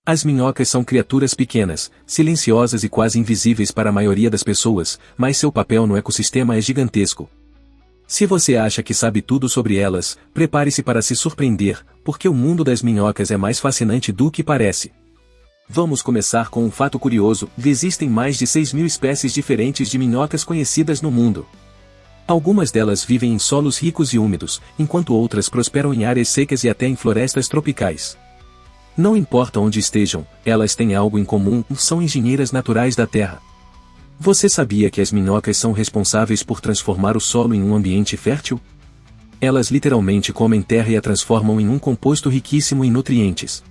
As minhocas são criaturas pequenas, silenciosas e quase invisíveis para a maioria das pessoas, mas seu papel no ecossistema é gigantesco. Se você acha que sabe tudo sobre elas, prepare-se para se surpreender, porque o mundo das minhocas é mais fascinante do que parece. Vamos começar com um fato curioso: existem mais de 6.000 espécies diferentes de minhocas conhecidas no mundo. Algumas delas vivem em solos ricos e úmidos, enquanto outras prosperam em áreas secas e até em florestas tropicais. Não importa onde estejam, elas têm algo em comum: são engenheiras naturais da terra. Você sabia que as minhocas são responsáveis por transformar o solo em um ambiente fértil? Elas literalmente comem terra e a transformam em um composto riquíssimo em nutrientes.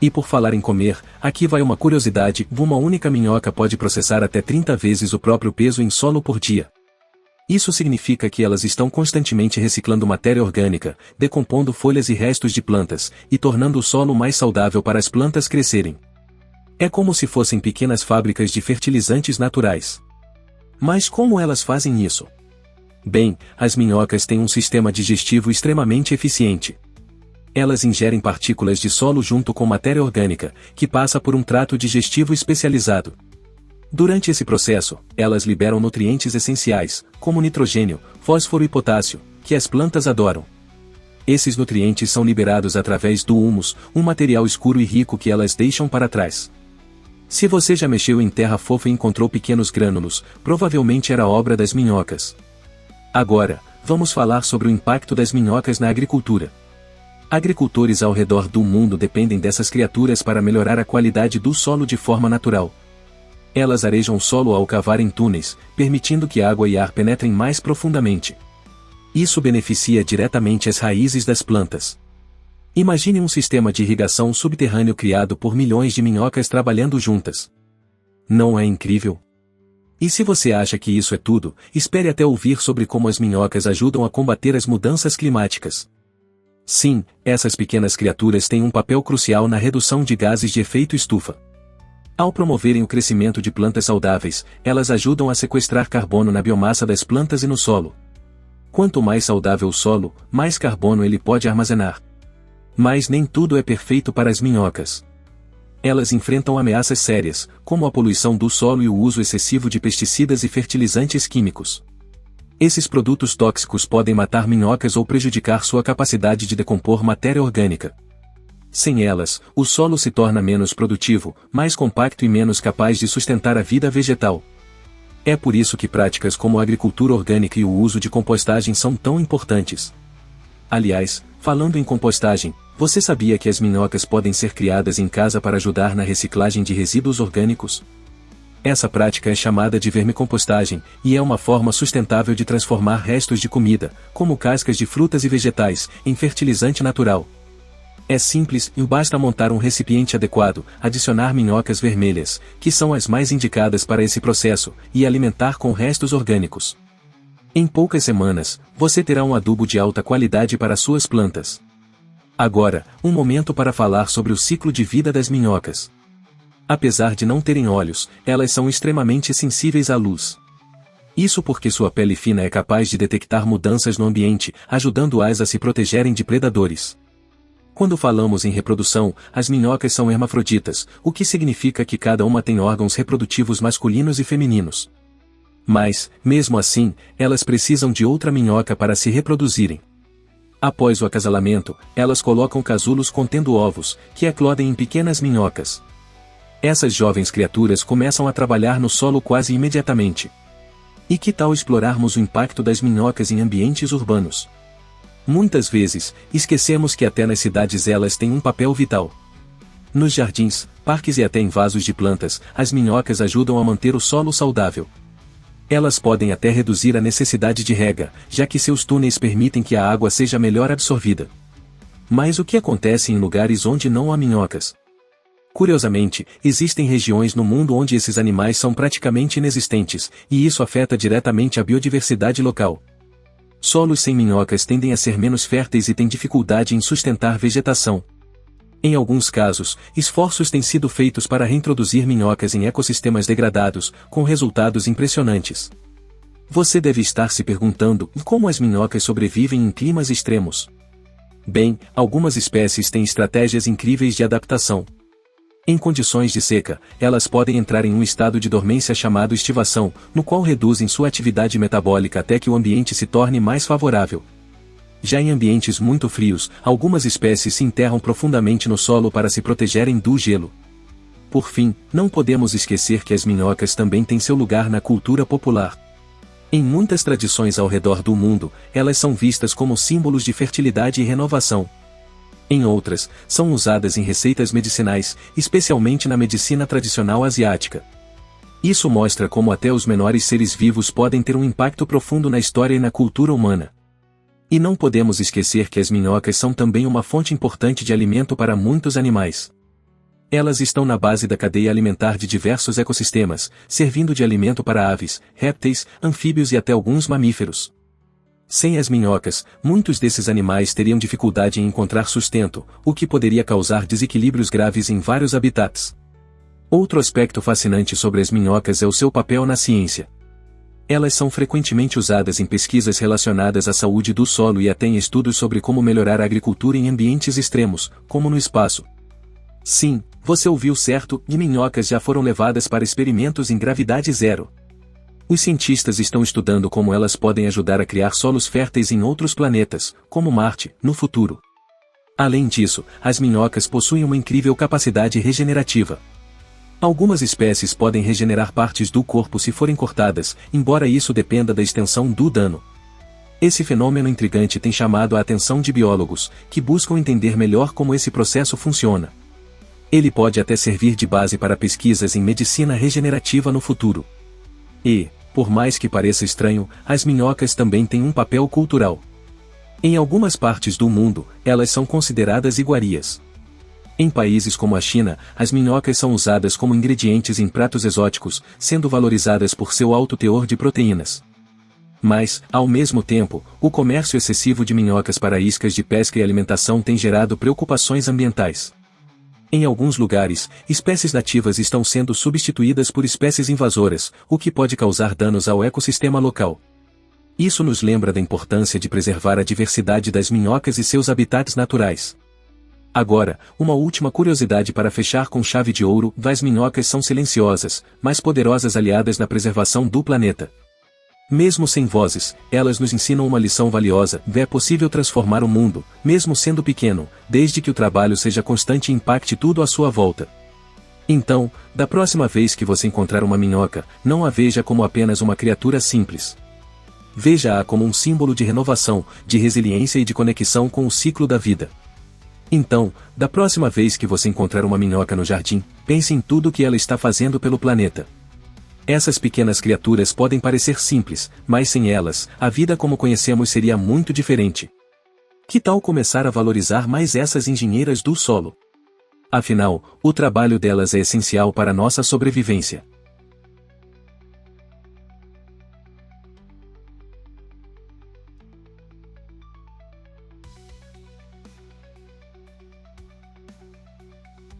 E por falar em comer, aqui vai uma curiosidade: uma única minhoca pode processar até 30 vezes o próprio peso em solo por dia. Isso significa que elas estão constantemente reciclando matéria orgânica, decompondo folhas e restos de plantas, e tornando o solo mais saudável para as plantas crescerem. É como se fossem pequenas fábricas de fertilizantes naturais. Mas como elas fazem isso? Bem, as minhocas têm um sistema digestivo extremamente eficiente. Elas ingerem partículas de solo junto com matéria orgânica, que passa por um trato digestivo especializado. Durante esse processo, elas liberam nutrientes essenciais, como nitrogênio, fósforo e potássio, que as plantas adoram. Esses nutrientes são liberados através do humus, um material escuro e rico que elas deixam para trás. Se você já mexeu em terra fofa e encontrou pequenos grânulos, provavelmente era obra das minhocas. Agora, vamos falar sobre o impacto das minhocas na agricultura. Agricultores ao redor do mundo dependem dessas criaturas para melhorar a qualidade do solo de forma natural. Elas arejam o solo ao cavarem túneis, permitindo que água e ar penetrem mais profundamente. Isso beneficia diretamente as raízes das plantas. Imagine um sistema de irrigação subterrâneo criado por milhões de minhocas trabalhando juntas. Não é incrível? E se você acha que isso é tudo, espere até ouvir sobre como as minhocas ajudam a combater as mudanças climáticas. Sim, essas pequenas criaturas têm um papel crucial na redução de gases de efeito estufa. Ao promoverem o crescimento de plantas saudáveis, elas ajudam a sequestrar carbono na biomassa das plantas e no solo. Quanto mais saudável o solo, mais carbono ele pode armazenar. Mas nem tudo é perfeito para as minhocas. Elas enfrentam ameaças sérias, como a poluição do solo e o uso excessivo de pesticidas e fertilizantes químicos. Esses produtos tóxicos podem matar minhocas ou prejudicar sua capacidade de decompor matéria orgânica. Sem elas, o solo se torna menos produtivo, mais compacto e menos capaz de sustentar a vida vegetal. É por isso que práticas como a agricultura orgânica e o uso de compostagem são tão importantes. Aliás, falando em compostagem, você sabia que as minhocas podem ser criadas em casa para ajudar na reciclagem de resíduos orgânicos? Essa prática é chamada de vermicompostagem, e é uma forma sustentável de transformar restos de comida, como cascas de frutas e vegetais, em fertilizante natural. É simples e basta montar um recipiente adequado, adicionar minhocas vermelhas, que são as mais indicadas para esse processo, e alimentar com restos orgânicos. Em poucas semanas, você terá um adubo de alta qualidade para suas plantas. Agora, um momento para falar sobre o ciclo de vida das minhocas. Apesar de não terem olhos, elas são extremamente sensíveis à luz. Isso porque sua pele fina é capaz de detectar mudanças no ambiente, ajudando-as a se protegerem de predadores. Quando falamos em reprodução, as minhocas são hermafroditas, o que significa que cada uma tem órgãos reprodutivos masculinos e femininos. Mas, mesmo assim, elas precisam de outra minhoca para se reproduzirem. Após o acasalamento, elas colocam casulos contendo ovos, que eclodem em pequenas minhocas. Essas jovens criaturas começam a trabalhar no solo quase imediatamente. E que tal explorarmos o impacto das minhocas em ambientes urbanos? Muitas vezes, esquecemos que até nas cidades elas têm um papel vital. Nos jardins, parques e até em vasos de plantas, as minhocas ajudam a manter o solo saudável. Elas podem até reduzir a necessidade de rega, já que seus túneis permitem que a água seja melhor absorvida. Mas o que acontece em lugares onde não há minhocas? Curiosamente, existem regiões no mundo onde esses animais são praticamente inexistentes, e isso afeta diretamente a biodiversidade local. Solos sem minhocas tendem a ser menos férteis e têm dificuldade em sustentar vegetação. Em alguns casos, esforços têm sido feitos para reintroduzir minhocas em ecossistemas degradados, com resultados impressionantes. Você deve estar se perguntando como as minhocas sobrevivem em climas extremos. Bem, algumas espécies têm estratégias incríveis de adaptação. Em condições de seca, elas podem entrar em um estado de dormência chamado estivação, no qual reduzem sua atividade metabólica até que o ambiente se torne mais favorável. Já em ambientes muito frios, algumas espécies se enterram profundamente no solo para se protegerem do gelo. Por fim, não podemos esquecer que as minhocas também têm seu lugar na cultura popular. Em muitas tradições ao redor do mundo, elas são vistas como símbolos de fertilidade e renovação. Em outras, são usadas em receitas medicinais, especialmente na medicina tradicional asiática. Isso mostra como até os menores seres vivos podem ter um impacto profundo na história e na cultura humana. E não podemos esquecer que as minhocas são também uma fonte importante de alimento para muitos animais. Elas estão na base da cadeia alimentar de diversos ecossistemas, servindo de alimento para aves, répteis, anfíbios e até alguns mamíferos. Sem as minhocas, muitos desses animais teriam dificuldade em encontrar sustento, o que poderia causar desequilíbrios graves em vários habitats. Outro aspecto fascinante sobre as minhocas é o seu papel na ciência. Elas são frequentemente usadas em pesquisas relacionadas à saúde do solo e até em estudos sobre como melhorar a agricultura em ambientes extremos, como no espaço. Sim, você ouviu certo, e minhocas já foram levadas para experimentos em gravidade zero. Os cientistas estão estudando como elas podem ajudar a criar solos férteis em outros planetas, como Marte, no futuro. Além disso, as minhocas possuem uma incrível capacidade regenerativa. Algumas espécies podem regenerar partes do corpo se forem cortadas, embora isso dependa da extensão do dano. Esse fenômeno intrigante tem chamado a atenção de biólogos, que buscam entender melhor como esse processo funciona. Ele pode até servir de base para pesquisas em medicina regenerativa no futuro. E, por mais que pareça estranho, as minhocas também têm um papel cultural. Em algumas partes do mundo, elas são consideradas iguarias. Em países como a China, as minhocas são usadas como ingredientes em pratos exóticos, sendo valorizadas por seu alto teor de proteínas. Mas, ao mesmo tempo, o comércio excessivo de minhocas para iscas de pesca e alimentação tem gerado preocupações ambientais. Em alguns lugares, espécies nativas estão sendo substituídas por espécies invasoras, o que pode causar danos ao ecossistema local. Isso nos lembra da importância de preservar a diversidade das minhocas e seus habitats naturais. Agora, uma última curiosidade para fechar com chave de ouro: as minhocas são silenciosas, mas poderosas aliadas na preservação do planeta. Mesmo sem vozes, elas nos ensinam uma lição valiosa: é possível transformar o mundo, mesmo sendo pequeno, desde que o trabalho seja constante e impacte tudo à sua volta. Então, da próxima vez que você encontrar uma minhoca, não a veja como apenas uma criatura simples. Veja-a como um símbolo de renovação, de resiliência e de conexão com o ciclo da vida. Então, da próxima vez que você encontrar uma minhoca no jardim, pense em tudo o que ela está fazendo pelo planeta. Essas pequenas criaturas podem parecer simples, mas sem elas, a vida como conhecemos seria muito diferente. Que tal começar a valorizar mais essas engenheiras do solo? Afinal, o trabalho delas é essencial para nossa sobrevivência.